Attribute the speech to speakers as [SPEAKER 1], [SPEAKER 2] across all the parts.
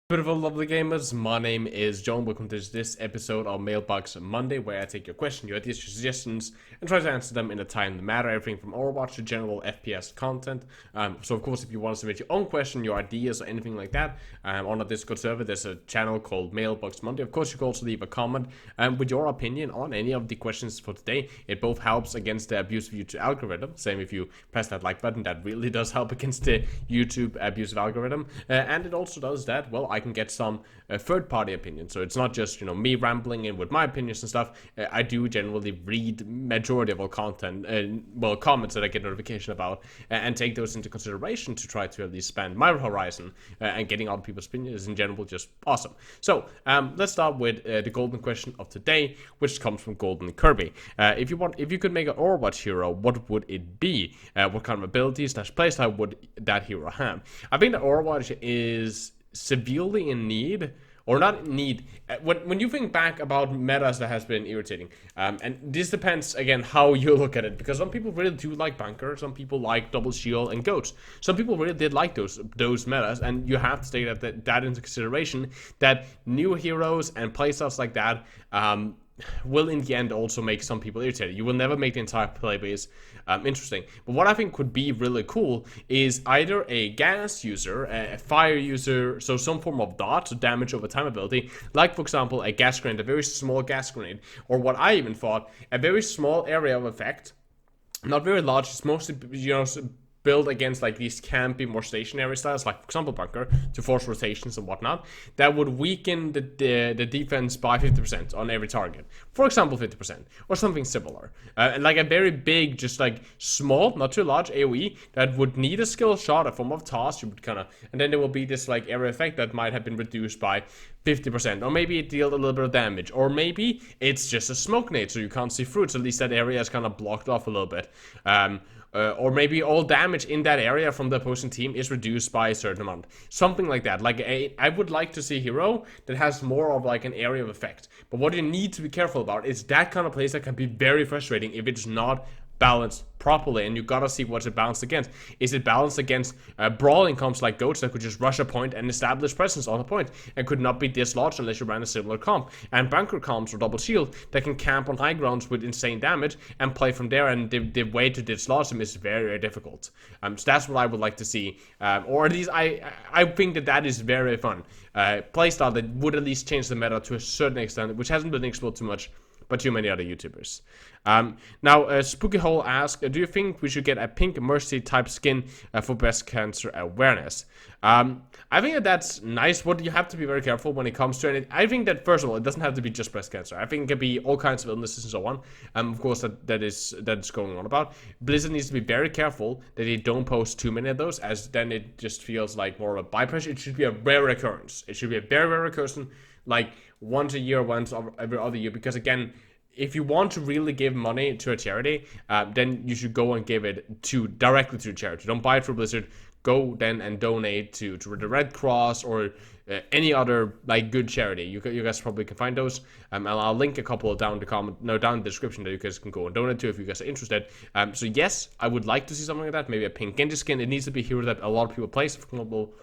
[SPEAKER 1] Beautiful, lovely gamers. My name is John. Welcome to this episode of Mailbox Monday, where I take your question, your ideas, your suggestions, and try to answer them in a timely manner. Everything from Overwatch to general FPS content. So, of course, if you want to submit your own question, your ideas, or anything like that, on our Discord server, there's a channel called Mailbox Monday. Of course, you can also leave a comment with your opinion on any of the questions for today. It both helps against the abusive YouTube algorithm. Same if you press that like button, that really does help against the YouTube abusive algorithm. And it also does that, well, I can get some third-party opinions. So it's not just, me rambling in with my opinions and stuff. I do generally read majority of all content, comments that I get notification about, and take those into consideration to try to at least expand my horizon. And getting other people's opinions in general just awesome. So let's start with the golden question of today, which comes from Golden Kirby. If you could make an Overwatch hero, what would it be? What kind of abilities / playstyle would that hero have? I think that Overwatch is severely in need, or not in need, when you think back about metas that has been irritating, and this depends again how you look at it, because some people really do like bunker, some people like double shield and goats, some people really did like those metas, and you have to take that into consideration, that new heroes and playstyles like that will in the end also make some people irritated. You will never make the entire playbase interesting. But what I think could be really cool is either a gas user, a fire user, so some form of dot, so damage over time ability, like for example a gas grenade, a very small gas grenade, or what I even thought, a very small area of effect, not very large, it's mostly, build against like these campy, more stationary styles, like for example bunker, to force rotations and whatnot, that would weaken the defense by 50% on every target. For example, 50% or something similar. And like a very big, just like small, not too large AoE that would need a skill shot, a form of toss. You would kind of, and then there will be this like area effect that might have been reduced by 50%, or maybe it dealt a little bit of damage, or maybe it's just a smoke nade, so you can't see through it, so at least that area is kind of blocked off a little bit. Or maybe all damage in that area from the opposing team is reduced by a certain amount. Something like that. Like I would like to see a hero that has more of like an area of effect. But what you need to be careful about is that kind of place that can be very frustrating if it's not balanced properly, and you gotta see what's it balanced against. Is it balanced against brawling comps like goats that could just rush a point and establish presence on a point and could not be dislodged unless you ran a similar comp, and bunker comps or double shield that can camp on high grounds with insane damage and play from there, and the way to dislodge them is very, very difficult. So that's what I would like to see, or at least I think that is very fun playstyle that would at least change the meta to a certain extent, which hasn't been explored too much but too many other YouTubers. Now, Spooky Hole asks, do you think we should get a pink Mercy type skin for breast cancer awareness? I think that's nice. What you have to be very careful when it comes to it. I think that, first of all, it doesn't have to be just breast cancer. I think it can be all kinds of illnesses and so on. Of course, that's going on about. Blizzard needs to be very careful that they don't post too many of those, as then it just feels like more of a bypass. It should be a rare occurrence. It should be a very rare occurrence, like once a year, once every other year, because again, if you want to really give money to a charity, then you should go and give it directly to the charity. Don't buy it through Blizzard. Go then and donate to the Red Cross or any other like good charity. You guys probably can find those. And I'll link a couple down in the description that you guys can go and donate to if you guys are interested. So yes, I would like to see something like that. Maybe a pink Genji skin. It needs to be a hero that a lot of people play. So for example,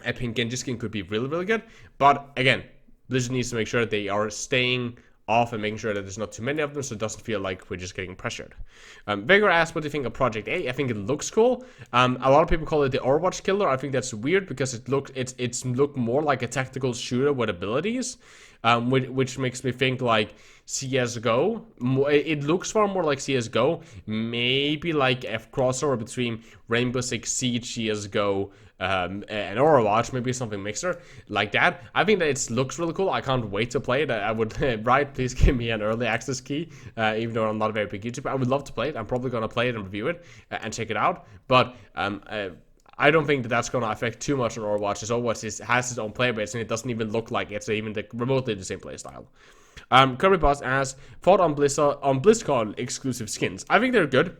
[SPEAKER 1] a pink Genji skin could be really, really good. But again, Blizzard needs to make sure that they are staying off and making sure that there's not too many of them, so it doesn't feel like we're just getting pressured. Vigor asked, what do you think of Project A? I think it looks cool. A lot of people call it the Overwatch killer. I think that's weird because it's look more like a tactical shooter with abilities, which makes me think like CSGO. It looks far more like CSGO, maybe like a crossover between Rainbow Six Siege, CSGO, and Overwatch, maybe something mixer like that. I think that it looks really cool. I can't wait to play it. I would, right, please give me an early access key, even though I'm not a very big YouTuber. I would love to play it. I'm probably going to play it and review it and check it out, but I don't think that that's going to affect too much on Overwatch, as Overwatch has its own player base, and it doesn't even look like it's even remotely the same playstyle. Kirby Boss asks, thought on BlizzCon exclusive skins. I think they're good.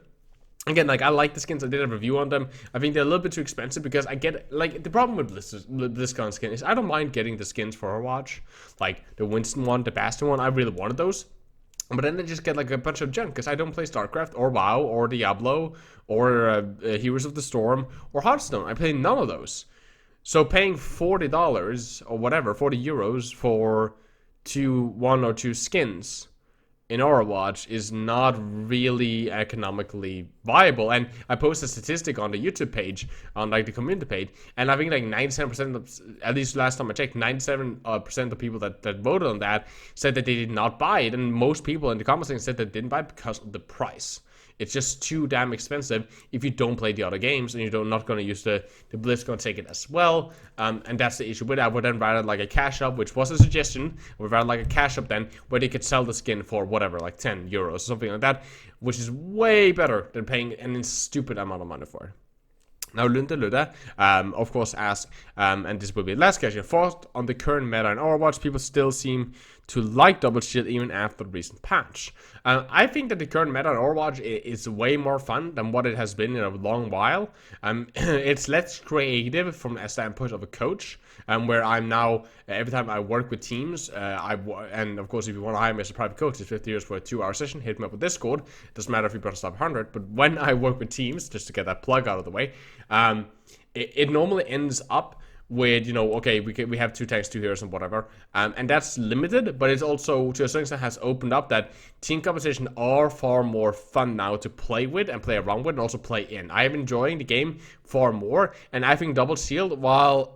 [SPEAKER 1] Again, like, I like the skins. I did a review on them. I think they're a little bit too expensive because I get, like, the problem with BlizzCon skin is I don't mind getting the skins for Overwatch. Like, the Winston one, the Bastion one, I really wanted those. But then they just get, like, a bunch of junk because I don't play StarCraft or WoW or Diablo or Heroes of the Storm or Hearthstone. I play none of those. So paying $40 or whatever, 40 euros for one or two skins in Overwatch is not really economically viable. And I posted a statistic on the YouTube page, on like the community page, and I think like 97% of, at least last time I checked, 97% of people that voted on that said that they did not buy it, and most people in the comments said they didn't buy it because of the price. It's just too damn expensive if you don't play the other games and you're not going to use the BlizzCon ticket as well. And that's the issue with it. I would then rather like a cash up, which was a suggestion. I would rather like a cash up then where they could sell the skin for whatever, like 10 euros or something like that, which is way better than paying an stupid amount of money for it. Now, Lunde, of course, asked, and this will be the last question, thought on the current meta in Overwatch, people still seem to like Double Shield even after the recent patch. I think that the current meta in Overwatch is way more fun than what it has been in a long while. It's less creative from a standpoint of a coach, where I'm now, every time I work with teams, and of course, if you want to hire me as a private coach, it's 50 euros for a 2-hour session, hit me up with Discord. Doesn't matter if you press top 100, but when I work with teams, just to get that plug out of the way, it normally ends up with, okay, we have 2 tanks, 2 heroes, and whatever, and that's limited, but it's also, to a certain extent, has opened up that team competition are far more fun now to play with and play around with and also play in. I am enjoying the game far more, and I think Double Shield, while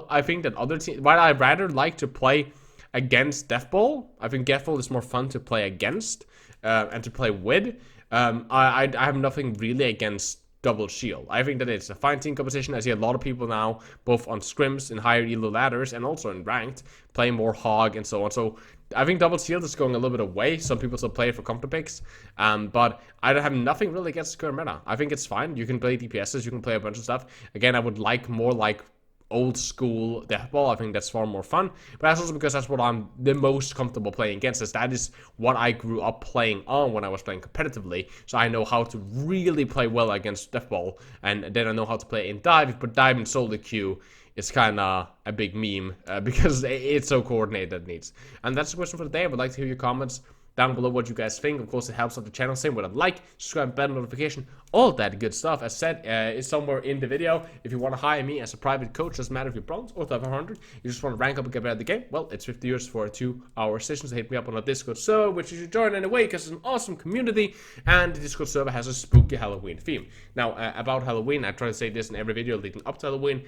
[SPEAKER 1] I think that other teams, while I rather like to play against Deathball, I think Deathball is more fun to play against and to play with. I have nothing really against Double Shield. I think that it's a fine team competition. I see a lot of people now, both on scrims in higher elo ladders and also in ranked, playing more Hog and so on. So I think Double Shield is going a little bit away. Some people still play it for comfort picks, but I have nothing really against the current meta. I think it's fine. You can play DPSs, you can play a bunch of stuff. Again, I would like more like old school Deathball. I think that's far more fun, but that's also because that's what I'm the most comfortable playing against, as that is what I grew up playing on when I was playing competitively. So I know how to really play well against Deathball, and then I know how to play in dive, but dive in solo queue is kind of a big meme because it's so coordinated that it needs. And that's the question for the day. I would like to hear your comments down below what you guys think. Of course, it helps out the channel. Same with a like, subscribe, bell notification, all that good stuff. As said, it's somewhere in the video. If you want to hire me as a private coach, doesn't matter if you're bronze or top 100, you just want to rank up and get better at the game, well, it's 50 euros for a 2-hour session. So hit me up on a Discord server, which you should join anyway, because it's an awesome community, and the Discord server has a spooky Halloween theme. Now, about Halloween, I try to say this in every video leading up to Halloween.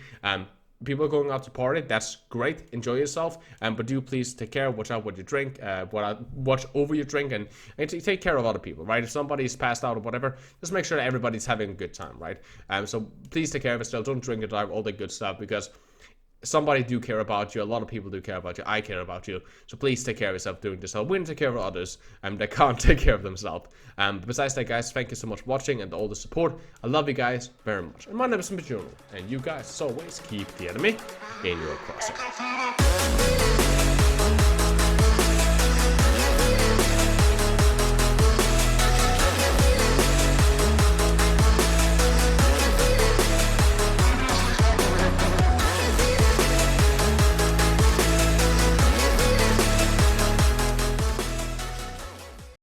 [SPEAKER 1] People are going out to party, that's great, enjoy yourself, but do please take care, watch out what you drink, watch over your drink, and take care of other people, right? If somebody's passed out or whatever, just make sure that everybody's having a good time, right? So please take care of yourself, don't drink and drive, all that good stuff, because somebody do care about you, a lot of people do care about you, I care about you, so please take care of yourself during this Halloween, take care of others that can't take care of themselves. Besides that, guys, thank you so much for watching and all the support. I love you guys very much. And my name is Jonal, and you guys, as always, keep the enemy in your crosshair.